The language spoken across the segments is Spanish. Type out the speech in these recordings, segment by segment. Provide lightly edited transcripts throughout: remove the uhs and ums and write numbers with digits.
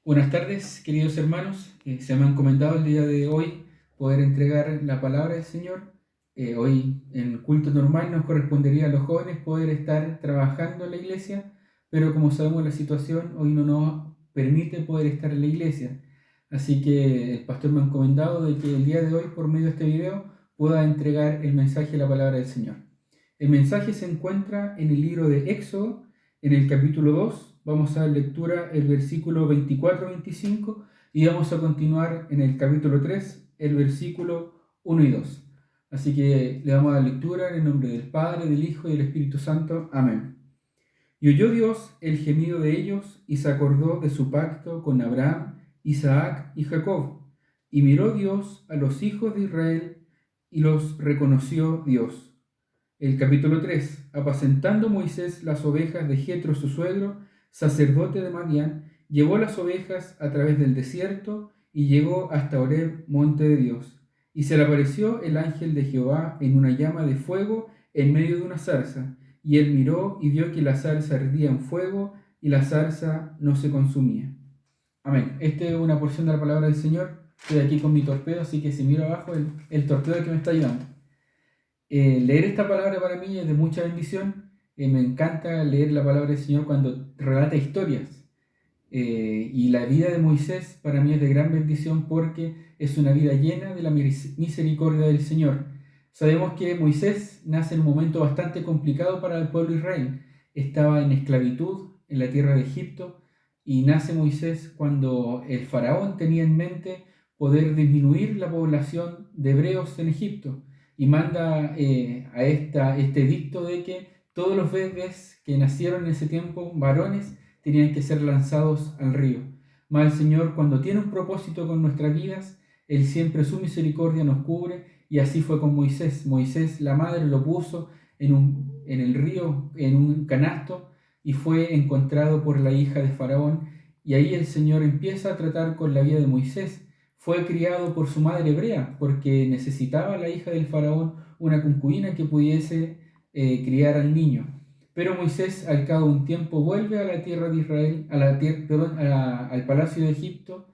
Buenas tardes, queridos hermanos. Se me ha encomendado el día de hoy poder entregar la palabra del Señor. Hoy en el culto normal nos correspondería a los jóvenes poder estar trabajando en la iglesia, pero como sabemos la situación hoy no nos permite poder estar en la iglesia. Así que el pastor me ha encomendado de que el día de hoy, por medio de este video, pueda entregar el mensaje de la palabra del Señor. El mensaje se encuentra en el libro de Éxodo, en el capítulo 2. Vamos a dar lectura el versículo 24-25 y vamos a continuar en el capítulo 3, el versículo 1 y 2. Así que le damos a dar lectura en el nombre del Padre, del Hijo y del Espíritu Santo. Amén. Y oyó Dios el gemido de ellos y se acordó de su pacto con Abraham, Isaac y Jacob. Y miró Dios a los hijos de Israel y los reconoció Dios. El capítulo 3. Apacentando Moisés las ovejas de Jetro su suegro, sacerdote de Madián, llevó las ovejas a través del desierto y llegó hasta Horeb, monte de Dios. Y se le apareció el ángel de Jehová en una llama de fuego en medio de una zarza. Y él miró y vio que la zarza ardía en fuego y la zarza no se consumía. Amén. Esta es una porción de la palabra del Señor. Estoy aquí con mi torpedo, así que si miro abajo, el torpedo que me está ayudando. Leer esta palabra para mí es de mucha bendición. Me encanta leer la palabra del Señor cuando relata historias. Y la vida de Moisés para mí es de gran bendición porque es una vida llena de la misericordia del Señor. Sabemos que Moisés nace en un momento bastante complicado para el pueblo de Israel. Estaba en esclavitud en la tierra de Egipto y nace Moisés cuando el faraón tenía en mente poder disminuir la población de hebreos en Egipto y manda este edicto de que todos los bebés que nacieron en ese tiempo, varones, tenían que ser lanzados al río. Mas el Señor, cuando tiene un propósito con nuestras vidas, Él siempre su misericordia nos cubre, y así fue con Moisés. Moisés, la madre, lo puso en el río, en un canasto, y fue encontrado por la hija de Faraón, y ahí el Señor empieza a tratar con la vida de Moisés. Fue criado por su madre hebrea, porque necesitaba la hija del Faraón una concubina que pudiese criar al niño. Pero Moisés, al cabo de un tiempo, vuelve a la tierra de Israel, al palacio de Egipto,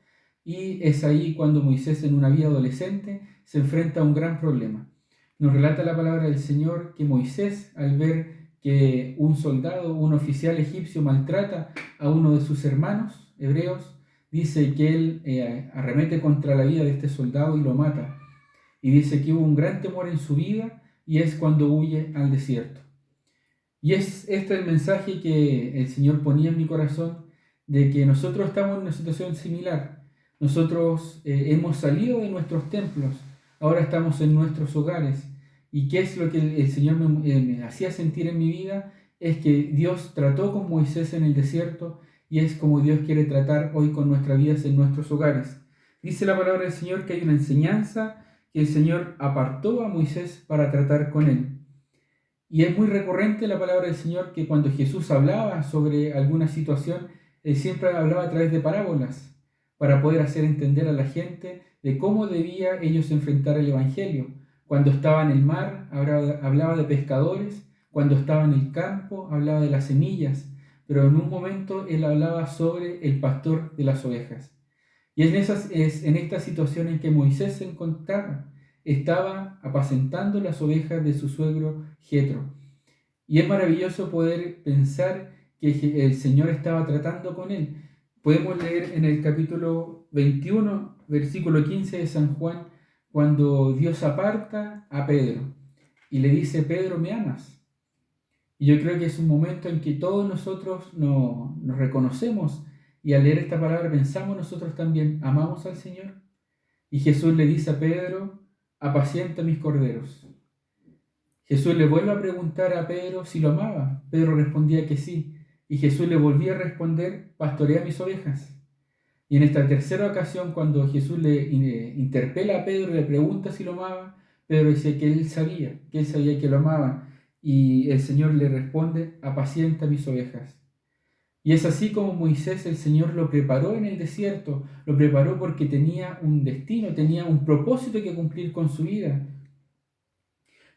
y es ahí cuando Moisés, en una vida adolescente, se enfrenta a un gran problema. Nos relata la palabra del Señor que Moisés, al ver que un soldado, un oficial egipcio, maltrata a uno de sus hermanos hebreos, dice que él arremete contra la vida de este soldado y lo mata. Y dice que hubo un gran temor en su vida y es cuando huye al desierto. Y es este el mensaje que el Señor ponía en mi corazón, de que nosotros estamos en una situación similar. Nosotros hemos salido de nuestros templos, ahora estamos en nuestros hogares. ¿Y qué es lo que el Señor me hacía sentir en mi vida? Es que Dios trató con Moisés en el desierto y es como Dios quiere tratar hoy con nuestras vidas en nuestros hogares. Dice la palabra del Señor que hay una enseñanza que el Señor apartó a Moisés para tratar con él. Y es muy recurrente la palabra del Señor que cuando Jesús hablaba sobre alguna situación, Él siempre hablaba a través de parábolas para poder hacer entender a la gente de cómo debía ellos enfrentar el Evangelio. Cuando estaba en el mar, hablaba de pescadores, cuando estaba en el campo, hablaba de las semillas, pero en un momento Él hablaba sobre el pastor de las ovejas. Y es en esta situación en que Moisés se encontraba. Estaba apacentando las ovejas de su suegro Jetro. Y es maravilloso poder pensar que el Señor estaba tratando con él. Podemos leer en el capítulo 21, versículo 15 de San Juan, cuando Dios aparta a Pedro y le dice: Pedro, ¿me amas? Y yo creo que es un momento en que todos nosotros nos reconocemos y al leer esta palabra pensamos nosotros también: ¿amamos al Señor? Y Jesús le dice a Pedro: apacienta mis corderos. Jesús le vuelve a preguntar a Pedro si lo amaba. Pedro respondía que sí. Y Jesús le volvía a responder: pastorea mis ovejas. Y en esta tercera ocasión, cuando Jesús le interpela a Pedro y le pregunta si lo amaba, Pedro dice que él sabía que lo amaba. Y el Señor le responde: apacienta mis ovejas. Y es así como Moisés, el Señor lo preparó en el desierto, lo preparó porque tenía un destino, tenía un propósito que cumplir con su vida.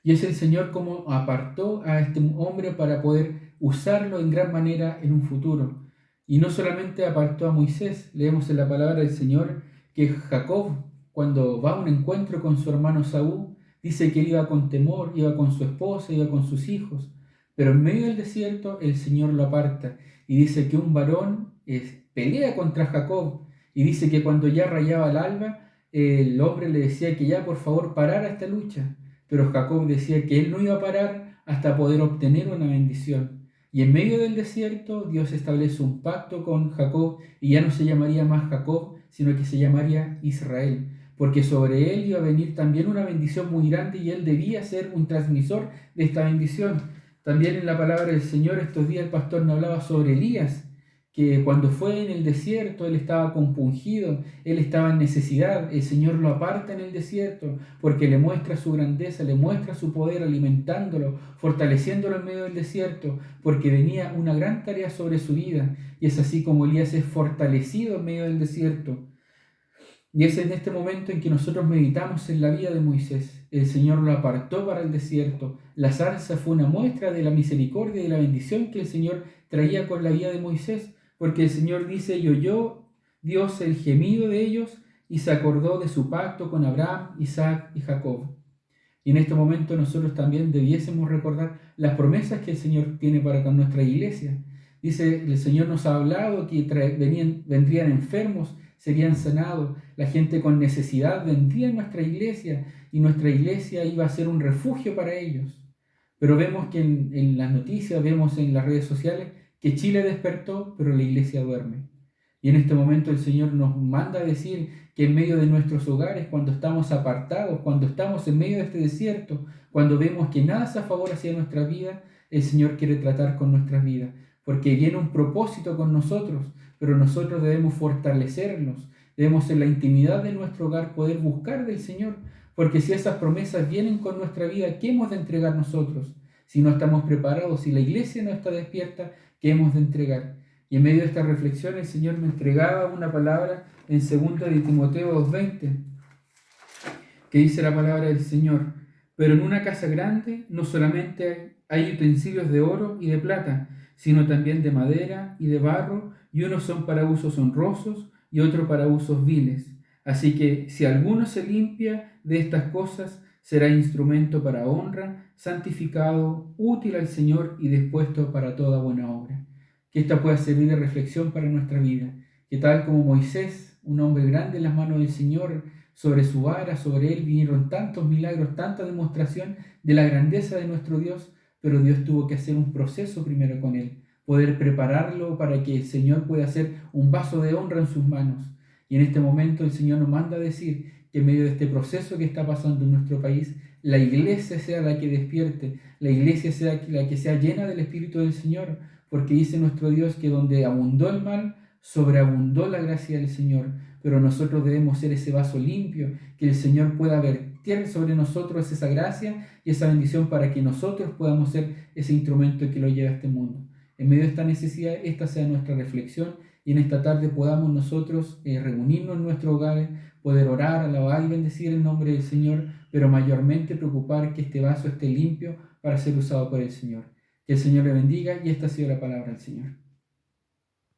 Y es el Señor como apartó a este hombre para poder usarlo en gran manera en un futuro. Y no solamente apartó a Moisés, leemos en la palabra del Señor que Jacob, cuando va a un encuentro con su hermano Saúl, dice que él iba con temor, iba con su esposa, iba con sus hijos, pero en medio del desierto el Señor lo aparta y dice que un varón pelea contra Jacob y dice que cuando ya rayaba el alba, el hombre le decía que ya por favor parara esta lucha, pero Jacob decía que él no iba a parar hasta poder obtener una bendición. Y en medio del desierto Dios establece un pacto con Jacob y ya no se llamaría más Jacob, sino que se llamaría Israel, porque sobre él iba a venir también una bendición muy grande y él debía ser un transmisor de esta bendición. También en la palabra del Señor estos días el pastor nos hablaba sobre Elías, que cuando fue en el desierto él estaba compungido, él estaba en necesidad, el Señor lo aparta en el desierto porque le muestra su grandeza, le muestra su poder alimentándolo, fortaleciéndolo en medio del desierto, porque venía una gran tarea sobre su vida y es así como Elías es fortalecido en medio del desierto. Y es en este momento en que nosotros meditamos en la vida de Moisés. El Señor lo apartó para el desierto. La zarza fue una muestra de la misericordia y de la bendición que el Señor traía con la vida de Moisés, porque el Señor dice, y oyó Dios el gemido de ellos y se acordó de su pacto con Abraham, Isaac y Jacob. Y en este momento nosotros también debiésemos recordar las promesas que el Señor tiene para con nuestra iglesia. Dice, el Señor nos ha hablado que vendrían enfermos, serían sanados, la gente con necesidad vendría a nuestra iglesia y nuestra iglesia iba a ser un refugio para ellos. Pero vemos que en las noticias, vemos en las redes sociales que Chile despertó, pero la iglesia duerme. Y en este momento el Señor nos manda a decir que en medio de nuestros hogares, cuando estamos apartados, cuando estamos en medio de este desierto, cuando vemos que nada se a favor hacia nuestra vida, el Señor quiere tratar con nuestras vidas, porque viene un propósito con nosotros, pero nosotros debemos fortalecernos, debemos en la intimidad de nuestro hogar poder buscar del Señor, porque si esas promesas vienen con nuestra vida, ¿qué hemos de entregar nosotros? Si no estamos preparados, si la iglesia no está despierta, ¿qué hemos de entregar? Y en medio de esta reflexión el Señor me entregaba una palabra en 2 de Timoteo 2:20, que dice la palabra del Señor, pero en una casa grande no solamente hay utensilios de oro y de plata, sino también de madera y de barro, y unos son para usos honrosos y otros para usos viles. Así que si alguno se limpia de estas cosas, será instrumento para honra, santificado, útil al Señor y dispuesto para toda buena obra. Que esta pueda servir de reflexión para nuestra vida, que tal como Moisés, un hombre grande en las manos del Señor, sobre su vara, sobre él vinieron tantos milagros, tanta demostración de la grandeza de nuestro Dios, pero Dios tuvo que hacer un proceso primero con él, poder prepararlo para que el Señor pueda hacer un vaso de honra en sus manos. Y en este momento el Señor nos manda a decir que en medio de este proceso que está pasando en nuestro país, la iglesia sea la que despierte, la iglesia sea la que sea llena del Espíritu del Señor, porque dice nuestro Dios que donde abundó el mal, sobreabundó la gracia del Señor, pero nosotros debemos ser ese vaso limpio, que el Señor pueda verter sobre nosotros esa gracia y esa bendición para que nosotros podamos ser ese instrumento que lo lleva a este mundo. En medio de esta necesidad, esta sea nuestra reflexión y en esta tarde podamos nosotros reunirnos en nuestros hogares, poder orar, alabar y bendecir el nombre del Señor, pero mayormente preocupar que este vaso esté limpio para ser usado por el Señor. Que el Señor le bendiga y esta ha sido la palabra del Señor.